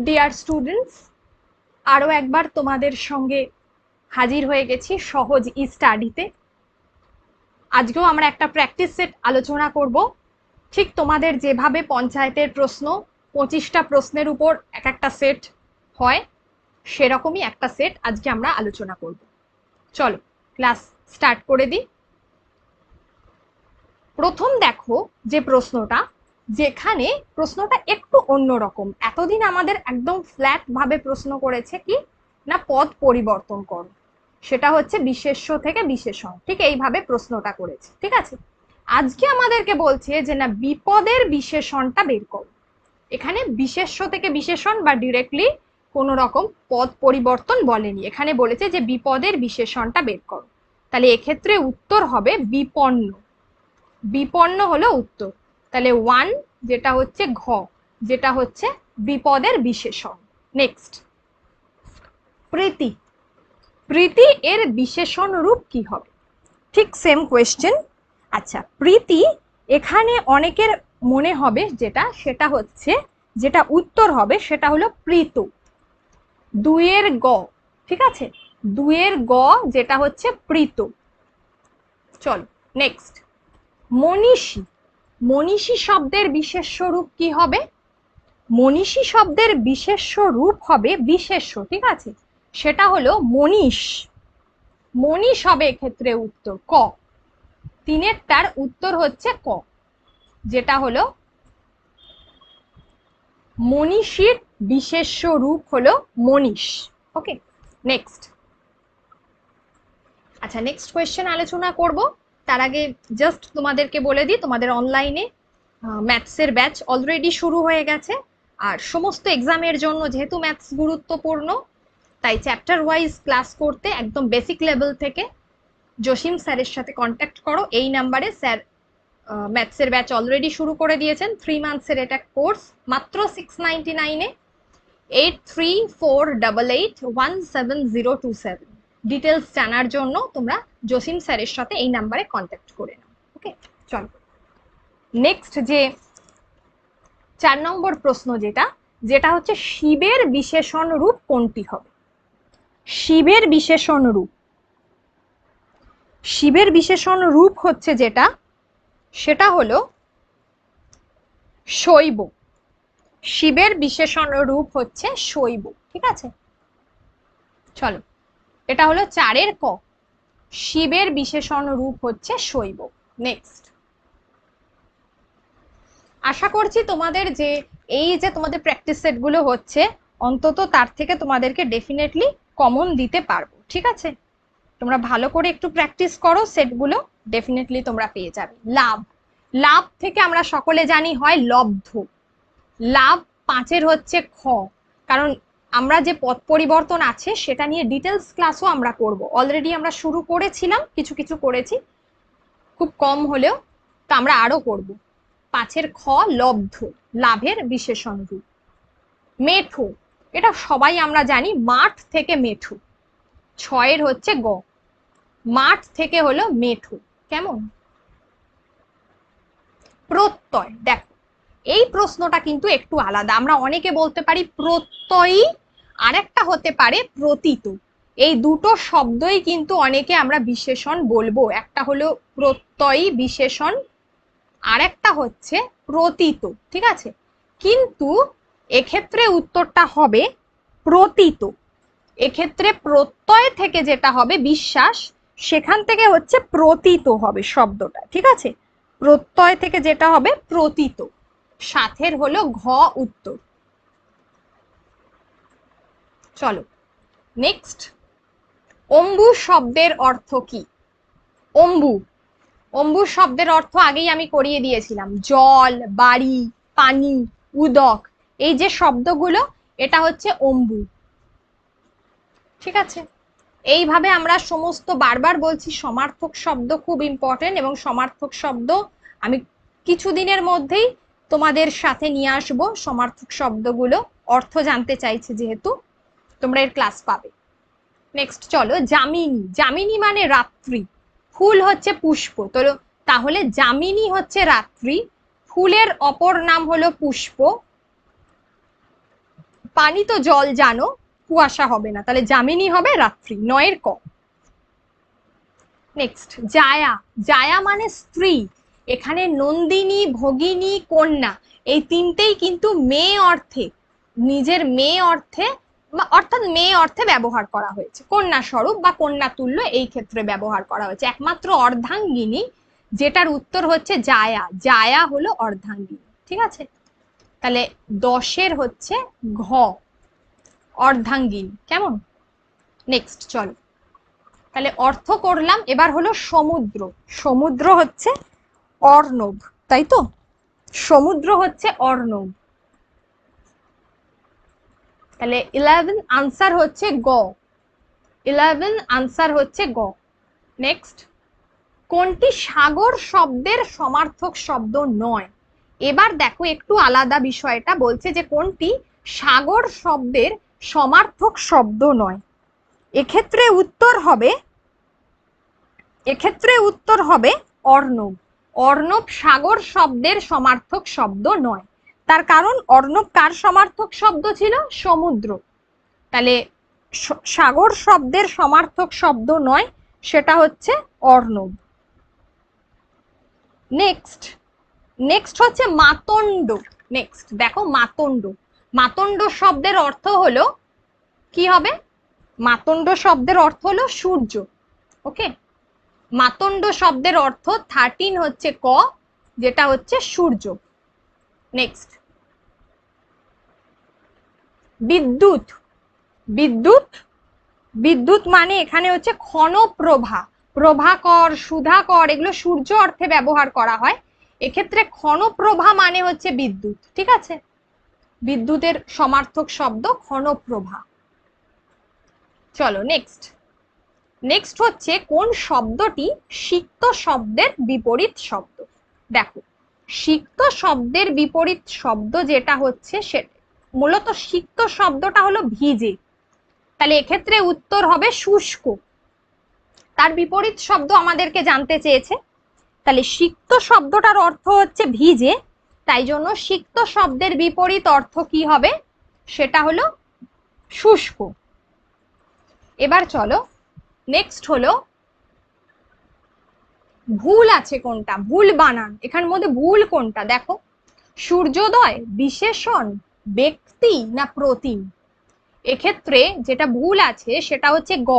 Dear students, আরও একবার তোমাদের সঙ্গে হাজির হয়ে গেছি সহজ ই স্টাডিতে। আজকেও আমরা একটা প্র্যাকটিস সেট আলোচনা করব। ঠিক তোমাদের যেভাবে পঞ্চায়েতের প্রশ্ন 25টা প্রশ্নের উপর এক একটা সেট হয়, সেরকমই একটা সেট আজকে আমরা আলোচনা করব। চলো ক্লাস স্টার্ট করে দিই। প্রথম দেখো যে প্রশ্নটা, যেখানে প্রশ্নটা একটু অন্যরকম। এতদিন আমাদের একদম ফ্ল্যাট ভাবে প্রশ্ন করেছে কি না, পদ পরিবর্তন করো, সেটা হচ্ছে বিশেষ্য থেকে বিশেষণ, ঠিক এইভাবে প্রশ্নটা করেছে। ঠিক আছে, আজকে আমাদেরকে বলছে যে না, বিপদের বিশেষণটা বের করো। এখানে বিশেষ্য থেকে বিশেষণ বা ডিরেক্টলি কোনো রকম পদ পরিবর্তন বলেনি, এখানে বলেছে যে বিপদের বিশেষণটা বের করো। তাহলে এক্ষেত্রে উত্তর হবে বিপন্ন। বিপন্ন হলো উত্তর। তাহলে 1 যেটা হচ্ছে ঘ, যেটা হচ্ছে বিপদের বিশেষণ। নেক্সট, প্রীতি। প্রীতি এর বিশেষণ রূপ কি হবে? ঠিক সেম কোয়েশ্চেন। আচ্ছা, প্রীতি এখানে অনেকের মনে হবে যেটা, সেটা হচ্ছে যেটা উত্তর হবে সেটা হলো প্রীত। 2 এর গ, ঠিক আছে, 2 এর গ যেটা হচ্ছে প্রীত। চলো নেক্সট, মনীষী। মনীষী শব্দের বিশেষ্য রূপ কি হবে? মনীষী শব্দের বিশেষ্য রূপ হবে বিশেষ্য, ঠিক আছে, সেটা হলো মনীষ। মনীষ হবে এক্ষেত্রে উত্তর ক। 3-এরটার উত্তর হচ্ছে ক, যেটা হলো মনীষীর বিশেষ্য রূপ হলো মনীষ। ওকে, নেক্সট। আচ্ছা, নেক্সট কোয়েশ্চেন আলোচনা করব। তার আগে জাস্ট তোমাদেরকে বলে দিই, তোমাদের অনলাইনে ম্যাথসের ব্যাচ অলরেডি শুরু হয়ে গেছে। আর সমস্ত এক্সামের জন্য যেহেতু ম্যাথস গুরুত্বপূর্ণ, তাই চ্যাপ্টার ওয়াইজ ক্লাস করতে একদম বেসিক লেভেল থেকে জসিম স্যারের সাথে কন্ট্যাক্ট করো। এই নাম্বারে স্যার ম্যাথসের ব্যাচ অলরেডি শুরু করে দিয়েছেন। 3 মান্থসের এটা কোর্স, মাত্র 699-এ। 8348817027। ডিটেলস জানার জন্য তোমরা জসিম স্যারের সাথে এই নাম্বারে কন্ট্যাক্ট করে নাও। ওকে, চলো নেক্সট, যে 4 নম্বর প্রশ্ন, যেটা যেটা হচ্ছে শিবের বিশেষণ রূপ কোনটি হবে? শিবের বিশেষণ রূপ, শিবের বিশেষণ রূপ হচ্ছে যেটা, সেটা হলো শৈব। শিবের বিশেষণ রূপ হচ্ছে শৈব, ঠিক আছে। চলো, এটা হলো 4 এর ক, শিবের বিশেষণ রূপ হচ্ছে শৈব। নেক্সট, আশা করছি তোমাদের যে এই যে তোমাদের প্র্যাকটিস সেটগুলো হচ্ছে, অন্তত তার থেকে তোমাদেরকে ডেফিনেটলি কমন দিতে পারবো, ঠিক আছে। তোমরা ভালো করে একটু প্র্যাকটিস করো, সেটগুলো ডেফিনেটলি তোমরা পেয়ে যাবে। লাভ, লাভ থেকে আমরা সকলে জানি হয় লব্ধ। লাভ 5-এর হচ্ছে খ, কারণ আমরা যে পদ পরিবর্তন আছে সেটা নিয়ে ডিটেলস ক্লাসও আমরা করব। অলরেডি আমরা শুরু করেছিলাম, কিছু কিছু করেছি, খুব কম হলেও, তা আমরা আরো করব। 5-এর খ লব্ধ, লাভের বিশেষণ রূপ। মেঠো, এটা সবাই আমরা জানি, মাঠ থেকে মেঠো। 6-এর হচ্ছে গ, মাঠ থেকে হলো মেঠো। কেমন? প্রত্যয়, দেখো এই প্রশ্নটা কিন্তু একটু আলাদা। আমরা অনেকে বলতে পারি প্রত্যয়ী, আরেকটা হতে পারে প্রতীত। এই দুটো শব্দই কিন্তু অনেকে আমরা বিশেষণ বলবো। একটা হলো প্রত্যয়ী বিশেষণ, আরেকটা হচ্ছে প্রতীত, ঠিক আছে। কিন্তু এক্ষেত্রে উত্তরটা হবে প্রতীত। এক্ষেত্রে প্রত্যয় থেকে যেটা হবে বিশ্বাস, সেখান থেকে হচ্ছে প্রতীত হবে শব্দটা, ঠিক আছে। প্রত্যয় থেকে যেটা হবে প্রতীত। 7-এর হলো ঘ উত্তর। চলো নেক্সট, অম্বু শব্দের অর্থ কি? অম্বু, অম্বু শব্দের অর্থ আগেই আমি করিয়ে দিয়েছিলাম, জল, বাড়ি, পানি, উদক, এই যে শব্দগুলো, এটা হচ্ছে অম্বু, ঠিক আছে। এইভাবে আমরা সমস্ত, বারবার বলছি, সমার্থক শব্দ খুব ইম্পর্টেন্ট, এবং সমার্থক শব্দ আমি কিছুদিনের মধ্যেই তোমাদের সাথে নিয়ে আসবো। সমার্থক শব্দগুলো অর্থ জানতে চাইছে যেহেতু, তোমরা এর ক্লাস পাবে। নেক্সট চলো, যামিনী। যামিনী মানে রাত্রি, ফুল হচ্ছে পুষ্প, তো তাহলে যামিনী হচ্ছে রাত্রি, ফুলের অপর নাম হলো পুষ্প। পানি তো জল জানো, কুয়াশা হবে না, তাহলে যামিনী হবে রাত্রি, 9 ক। নেক্সট জায়া, জায়া মানে স্ত্রী। এখানে নন্দিনী, ভগিনী, কন্যা এই তিনটেই কিন্তু মেয়ে অর্থে, নিজের মেয়ে অর্থে অর্থাৎ মেয়ে অর্থে ব্যবহার করা হয়েছে। কন্যা স্বরূপ বা কন্যা তুল্য এই ক্ষেত্রে ব্যবহার করা হয়েছে। একমাত্র অর্ধাঙ্গিনী যেটার উত্তর হচ্ছে জায়া, জায়া হলো অর্ধাঙ্গিনী। ঠিক আছে, তাহলে 10 হচ্ছে ঘ, অর্ধাঙ্গিনী। কেমন? নেক্সট চলো, তাহলে অর্থ করলাম। এবার হলো সমুদ্র। সমুদ্র হচ্ছে অর্ণব, তাই তো? সমুদ্র হচ্ছে অর্ণব, তাহলে 11 আনসার হচ্ছে গ, 11 আনসার হচ্ছে গ। নেক্সট, কোনটি সাগর শব্দের সমার্থক শব্দ নয়? এবার দেখো একটু আলাদা বিষয়টা বলছে যে কোনটি সাগর শব্দের সমার্থক শব্দ নয়। এক্ষেত্রে উত্তর হবে অর্ণব। অর্ণব সাগর শব্দের সমার্থক শব্দ নয়, তার কারণ অর্ণব কার সমার্থক শব্দ ছিল? সমুদ্র। তাহলে সাগর শব্দের সমার্থক শব্দ নয়, সেটা হচ্ছে অর্ণব। নেক্সট হচ্ছে মাতণ্ড। নেক্সট দেখো মাতণ্ড, মাতণ্ড শব্দের অর্থ হলো কি হবে? মাতণ্ড শব্দের অর্থ হলো সূর্য। ওকে, মাতণ্ড শব্দের অর্থ 13 হচ্ছে ক, যেটা হচ্ছে সূর্য। নেক্সট, বিদ্যুৎ। বিদ্যুৎ, বিদ্যুৎ মানে এখানে হচ্ছে ক্ষণপ্রভা। প্রভাকর, সুধাকর এগুলো সূর্য অর্থে ব্যবহার করা হয়, এক্ষেত্রে ক্ষণপ্রভা মানে হচ্ছে বিদ্যুৎ। ঠিক আছে, বিদ্যুতের সমার্থক শব্দ ক্ষণপ্রভা। চলো নেক্সট হচ্ছে কোন শব্দটি সিক্ত শব্দের বিপরীত শব্দ? দেখো, সিক্ত শব্দের বিপরীত শব্দ যেটা হচ্ছে সে মূলত সিক্ত শব্দটা হলো ভিজে, তাহলে এক্ষেত্রে উত্তর হবে শুষ্ক। তার বিপরীত শব্দ আমাদেরকে জানতে চেয়েছে, তাহলে সিক্ত শব্দটার অর্থ হচ্ছে ভিজে, তাই জন্য সিক্ত শব্দের বিপরীত অর্থ কি হবে? সেটা হলো শুষ্ক। এবার চলো নেক্সট হলো ভুল আছে কোনটা, ভুল বানান এখানের মধ্যে ভুল কোনটা দেখো, সূর্যোদয়, বিশেষণ, ব্যক্তি না প্রতিম? এক্ষেত্রে যেটা ভুল আছে সেটা হচ্ছে গ,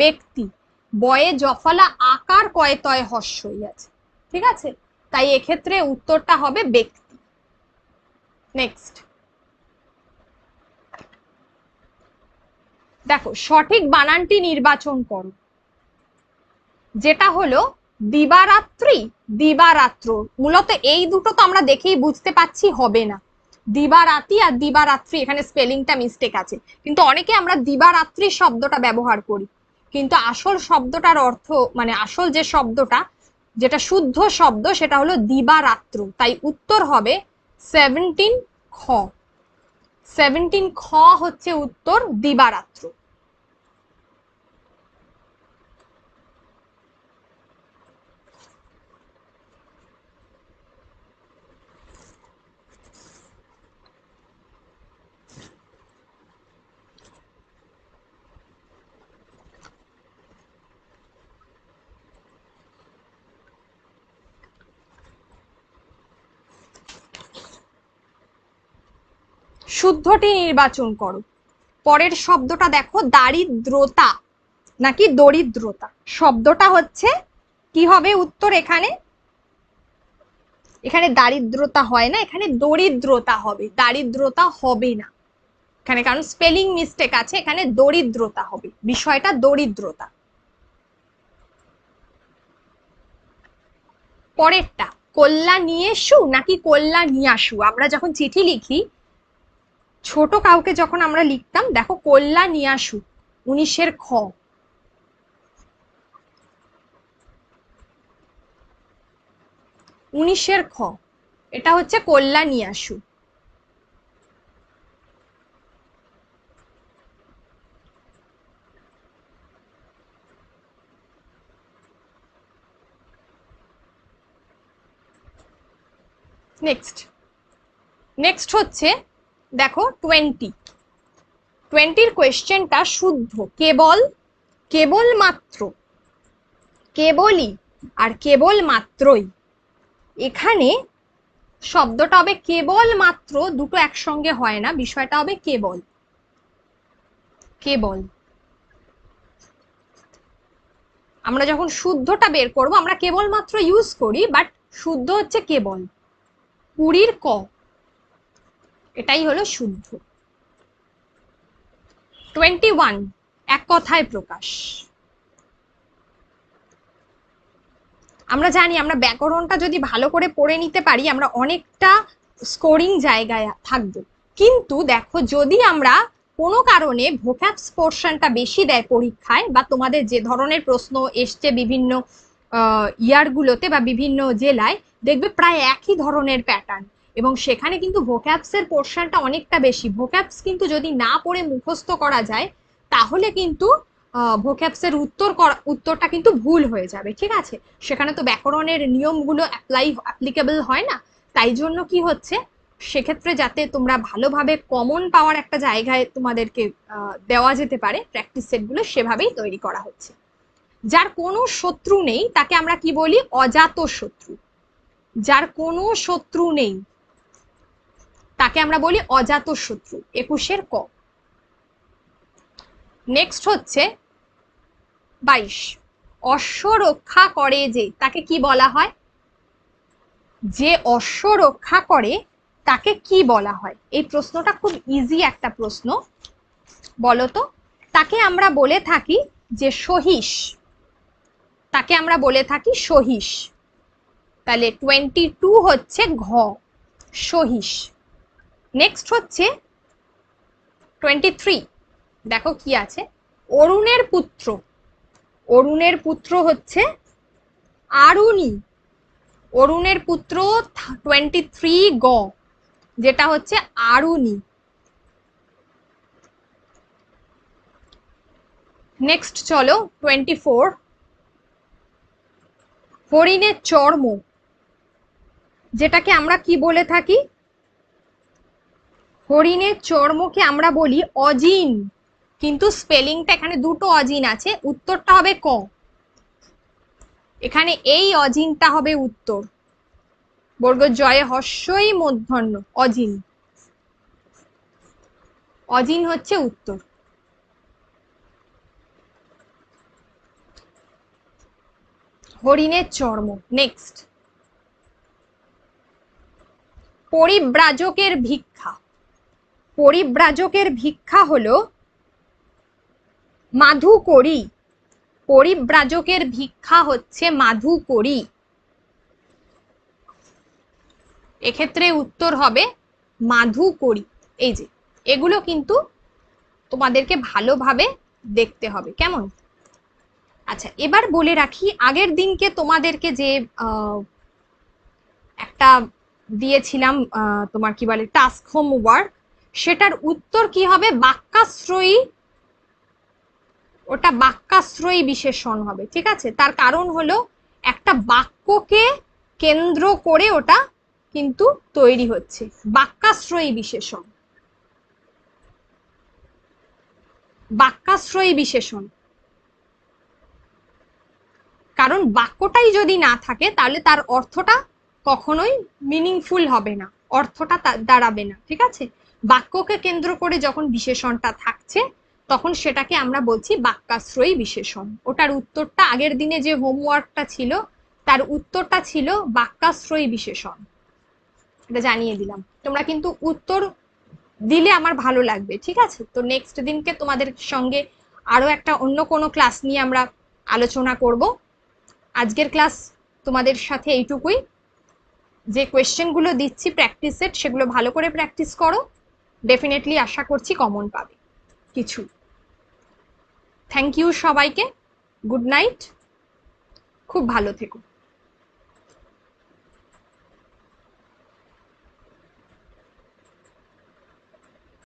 ব্যক্তি। বয়ে জফলা আকার কয়ে তয় হস্যই আছে। ঠিক আছে, তাই এক্ষেত্রে উত্তরটা হবে ব্যক্তি। নেক্সট দেখো সঠিক বানানটি নির্বাচন করো, যেটা হলো দিবারাত্রি, দিবারাত্র। মূলত এই দুটো তো আমরা দেখেই বুঝতে পাচ্ছি হবে না, দিবারাতি আর দিবারাত্রি এখানে স্পেলিংটা মিস্টেক আছে, কিন্তু অনেকে আমরা দিবারাত্রি শব্দটা ব্যবহার করি, কিন্তু আসল শব্দটার অর্থ মানে আসল যে শব্দটা যেটা শুদ্ধ শব্দ সেটা হলো দিবারাত্র। তাই উত্তর হবে 17 খ, 17 খ হচ্ছে উত্তর, দিবারাত্র। শুদ্ধটি নির্বাচন করো। পরের শব্দটা দেখো, দারিদ্রতা নাকি দরিদ্রতা? শব্দটা হচ্ছে কি হবে উত্তর? এখানে দারিদ্রতা হয় না, এখানে দরিদ্রতা হবে, দারিদ্রতা হবে না এখানে, কারণ স্পেলিং মিস্টেক আছে, এখানে দরিদ্রতা হবে, বিষয়টা দরিদ্রতা। পরেরটা কল্যাণীয়েষু নাকি কল্যাণীয়াসু? আমরা যখন চিঠি লিখি, ছোট কাউকে যখন আমরা লিখতাম, দেখো কল্যাণীয়াসু 19 খ, 19 খ, এটা হচ্ছে কল্যাণীয়াসু। নেক্সট হচ্ছে দেখো 20, 20 কোয়েশ্চেনটা শুদ্ধ, কেবল, কেবলমাত্র, কেবলই আর কেবলমাত্রই। এখানে শব্দটা হবে কেবলমাত্র, দুটো একসঙ্গে হয় না, বিষয়টা হবে কেবল, কেবল। আমরা যখন শুদ্ধটা বের করব আমরা কেবলমাত্র ইউজ করি, বাট শুদ্ধ হচ্ছে কেবল, 20 ক, এটাই হলো শুদ্ধ। 21 এক কথায় প্রকাশ। আমরা জানি আমরা ব্যাকরণটা যদি ভালো করে পড়ে নিতে পারি আমরা অনেকটা স্কোরিং জায়গায় থাকবো, কিন্তু দেখো যদি আমরা কোনো কারণে ভোক্যাবস পোর্শনটা বেশি দেয় পরীক্ষায়, বা তোমাদের যে ধরনের প্রশ্ন এসছে বিভিন্ন ইয়ারগুলোতে বা বিভিন্ন জেলায়, দেখবে প্রায় একই ধরনের প্যাটার্ন, এবং সেখানে কিন্তু ভোক্যাবসের পোর্শনটা অনেকটা বেশি। ভোক্যাবস কিন্তু যদি না পড়ে মুখস্থ করা যায় তাহলে কিন্তু ভোক্যাবসের উত্তরটা কিন্তু ভুল হয়ে যাবে, ঠিক আছে? সেখানে তো ব্যাকরণের নিয়মগুলো অ্যাপ্লিকেবল হয় না। তাই জন্য কি হচ্ছে, সেক্ষেত্রে যাতে তোমরা ভালোভাবে কমন পাওয়ার একটা জায়গায় তোমাদেরকে দেওয়া যেতে পারে প্র্যাকটিস সেটগুলো, সেভাবেই তৈরি করা হচ্ছে। যার কোনো শত্রু নেই তাকে আমরা কি বলি? অজাত শত্রু। যার কোনো শত্রু নেই তাকে আমরা বলি অজাত শত্রু। 21 ক। নেক্সট হচ্ছে 22, অশ্ব রক্ষা করে যে, তাকে কি বলা হয়? যে অশ্ব রক্ষা করে তাকে কি বলা হয়? এই প্রশ্নটা খুব ইজি একটা প্রশ্ন, বলো তো। তাকে আমরা বলে থাকি যে সহিস, তাকে আমরা বলে থাকি সহিস। তাহলে 22 হচ্ছে ঘ, সহিস। নেক্সট হচ্ছে 23, দেখো কি আছে, অরুণের পুত্র। অরুণের পুত্র হচ্ছে আরুণী। অরুণের পুত্র 23 গ, যেটা হচ্ছে আরুণী। নেক্সট চলো 24, হরিণের চর্ম, যেটাকে আমরা কি বলে থাকি? হরিণের চর্মকে আমরা বলি অজিন, কিন্তু স্পেলিংটা এখানে দুটো অজিন আছে, উত্তরটা হবে ক। এখানে এই অজিনটা হবে উত্তর, বর্গ জয়ে হস্যই মূর্ধন্য, অজিন। অজিন হচ্ছে উত্তর। হরিণের চর্ম। নেক্সট, পরিব্রাজকের ভিক্ষা। পরিব্রাজকের ভিক্ষা হলো মাধুকরী। পরিব্রাজকের ভিক্ষা হচ্ছে মাধুকরী। এক্ষেত্রে উত্তর হবে মাধুকরী। এই যে এগুলো কিন্তু তোমাদেরকে ভালোভাবে দেখতে হবে, কেমন? আচ্ছা, এবার বলে রাখি, আগের দিনকে তোমাদেরকে যে একটা দিয়েছিলাম তোমার কি বলে টাস্ক হোমওয়ার্ক, সেটার উত্তর কি হবে? বাক্যাশ্রয়ী, ওটা বাক্যাশ্রয়ী বিশেষণ হবে, ঠিক আছে? তার কারণ হলো একটা বাক্যকে কেন্দ্র করে ওটা কিন্তু তৈরি হচ্ছে, বাক্যাশ্রয়ী বিশেষণ। বাক্যাশ্রয়ী বিশেষণ, কারণ বাক্যটাই যদি না থাকে তাহলে তার অর্থটা কখনোই মিনিংফুল হবে না, অর্থটা দাঁড়াবে না, ঠিক আছে? বাক্যকে কেন্দ্র করে যখন বিশেষণটা থাকছে তখন সেটাকে আমরা বলছি বাক্যাশ্রয়ী বিশেষণ। ওটার উত্তরটা আগের দিনে যে হোমওয়ার্কটা ছিল তার উত্তরটা ছিল বাক্যাশ্রয়ী বিশেষণ। এটা জানিয়ে দিলাম, তোমরা কিন্তু উত্তর দিলে আমার ভালো লাগবে, ঠিক আছে? তো নেক্সট দিনকে তোমাদের সঙ্গে আরো একটা অন্য কোনো ক্লাস নিয়ে আমরা আলোচনা করব। আজকের ক্লাস তোমাদের সাথে এইটুকুই। যে কোয়েশ্চেনগুলো দিচ্ছি প্র্যাকটিস সেট, সেগুলো ভালো করে প্র্যাকটিস করো, ডেফিনেটলি আশা করছি কমন পাবে কিছু। থ্যাংক ইউ সবাইকে, গুড নাইট, খুব ভালো থেকো।